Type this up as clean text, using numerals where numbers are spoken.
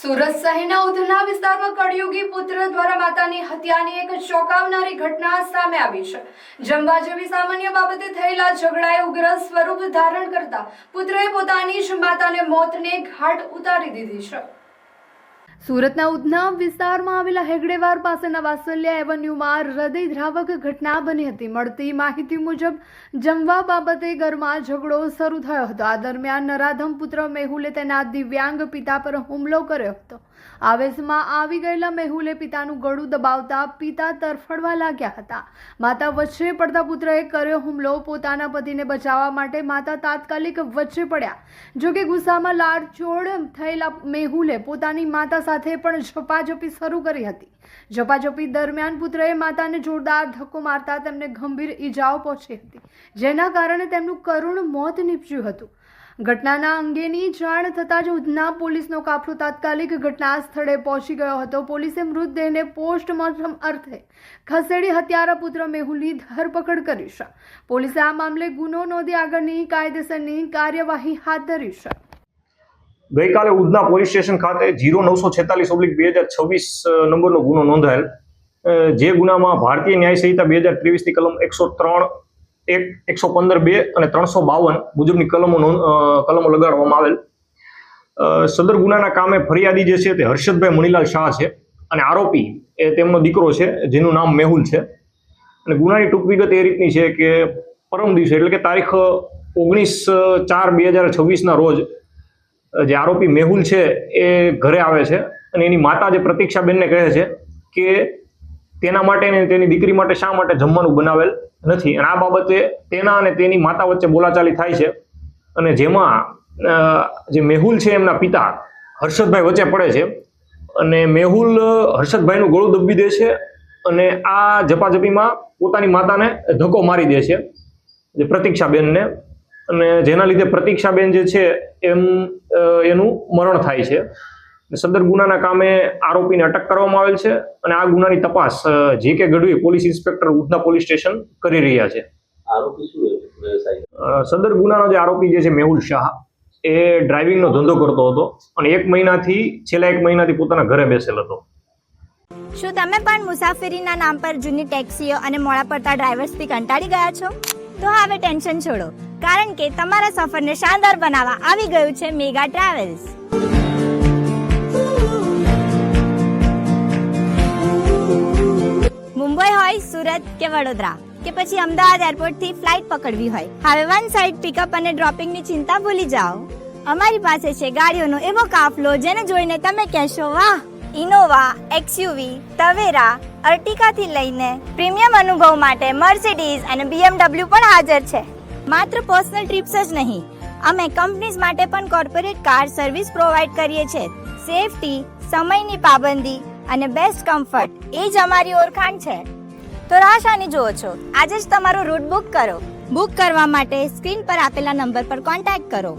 સુરત શહેરના ઉધના વિસ્તારમાં કળયુગી પુત્ર દ્વારા માતાની હત્યાની એક ચોંકાવનારી ઘટના સામે આવી છે. જમવા જેવી સામાન્ય બાબતે થયેલા ઝઘડાએ ઉગ્ર સ્વરૂપ ધારણ કરતા પુત્રએ પોતાની જ માતાને મોતને ઘાટ ઉતારી દીધી છે. સુરતના ઉધના વિસ્તારમાં આવેલા હેગડેવાર પાસેના વાત્સલ્ય એવન્યુમાં હૃદયદ્રાવક ઘટના બની હતી. મળતી માહિતી મુજબ જમવા બાબતે ઘરમાં ઝઘડો શરૂ થયો હતો. આ દરમિયાન નરાધમ પુત્ર મેહુલે તેના દિવ્યાંગ પિતા પર હુમલો કર્યો હતો. આવેશમાં આવી ગયેલા મેહુલે પિતાનું ગળું દબાવતા પિતા તરફડવા લાગ્યા હતા. માતા વચ્ચે પડતા પુત્રએ કર્યો હુમલો. પોતાના પતિને બચાવવા માટે માતા તાત્કાલિક વચ્ચે પડ્યા. જોકે ગુસ્સામાં લાડચોડ થયેલા મેહુલે પોતાની માતા સાથે પણ ઝપાઝપી શરૂ કરી હતી. ઝપાઝપી દરમિયાન પુત્રએ માતાને જોરદાર ધક્કો મારતા તેમને ગંભીર ઈજાઓ પહોંચી હતી, જેના કારણે તેમનું કરુણ મોત નીપજ્યું હતું. ઘટનાના અંગેની જાણ થતાં જ ઉધના પોલીસનો કાફલો તાત્કાલિક ઘટના સ્થળે પહોંચી ગયો હતો. પોલીસે મૃતદેહને પોસ્ટમોર્ટમ અર્થે ખસેડી હત્યારા પુત્ર મેહુલની ધરપકડ કરી છે. પોલીસે આ મામલે ગુનો નોંધી આગળની કાયદેસરની કાર્યવાહી હાથ ધરી છે. ગઈકાલે ઉધના પોલીસ સ્ટેશન ખાતે 0946/2026 નંબરનો ગુનો નોંધાયેલ, જે ગુનામાં ભારતીય ન્યાય સંહિતા 2023ની કલમ 103, 115(2) અને 352 મુજબની કલમો લગાડવામાં આવેલ. સદર ગુનાના કામે ફરિયાદી જે છે તે હર્ષદભાઈ મણીલાલ શાહ છે અને આરોપી એ તેમનો દીકરો છે, જેનું નામ મેહુલ છે. અને ગુનાની ટૂંક વિગત એ રીતની છે કે પરમ દિવસે એટલે કે તારીખ 19/4/2026ના રોજ જે આરોપી મેહુલ છે એ ઘરે આવે છે અને એની માતા જે પ્રતીક્ષાબેનને કહે છે કે તેના માટે અને તેની દીકરી માટે શા માટે જમવાનું બનાવેલ નથી. અને આ બાબતે તેના અને તેની માતા વચ્ચે બોલાચાલી થાય છે અને જેમાં જે મેહુલ છે એમના પિતા હર્ષદભાઈ વચ્ચે પડે છે અને મેહુલ હર્ષદભાઈનું ગળું દબી દે છે અને આ ઝપાઝપીમાં પોતાની માતાને ધક્કો મારી દે છે, જે પ્રતીક્ષાબેનને, અને જેના લીધે પ્રતીક્ષાબેન જે છે એનું મરણ થાય છે. સદર ગુનાના કામે આરોપીને અટક કરવામાં આવેલ છે અને આ ગુનાની તપાસ G.K. Gadhvi police inspector Udhna police station કરી રહ્યા છે. સદર ગુનાનો જે આરોપી જે છે મેહુલ શાહ એ ડ્રાઇવિંગનો ધંધો કરતો હતો અને છેલ્લા 1 મહિનાથી પોતાના ઘરે બેસેલ હતો. શું તમે પણ મુસાફરીના નામ પર જૂની ટેક્સીઓ અને મોડા પડતા ડ્રાઈવર્સથી કંટાળી ગયા છો? તો હવે ટેન્શન છોડો, કારણ કે તમારા સફરને શાનદાર બનાવવા આવી ગયું છે મેગા ટ્રાવેલ્સ. મુંબઈ હોય, સુરત કે વડોદરા કે પછી અમદાવાદ એરપોર્ટથી ફ્લાઇટ પકડવી હોય, હવે વન સાઇડ પિકઅપ અને ડ્રોપિંગની ચિંતા ભૂલી જાઓ. અમારી પાસે છે ગાડીઓનો એવો કાફલો જેને જોઈને તમે કહેશો વાહ. ઇનોવા, એક્સયુવી, તવેરા, અર્ટિકાથી લઈને પ્રીમિયમ અનુભવ માટે મર્સિડીઝ અને BMW પણ હાજર છે. માત્ર પર્સનલ ટ્રીપ્સ જ નહીં, અમે કંપનીઝ માટે પણ કોર્પોરેટ કાર સર્વિસ પ્રોવાઈડ કરીએ છીએ. સેફટી, સમયની પાબંદી અને બેસ્ટ કમ્ફર્ટ એ જ અમારી ઓળખાણ છે. તો રાહ શાની જુઓ છો? આજે જ તમારો રૂટ બુક કરો. બુક કરવા માટે સ્ક્રીન પર આપેલા નંબર પર કોન્ટેક્ટ કરો.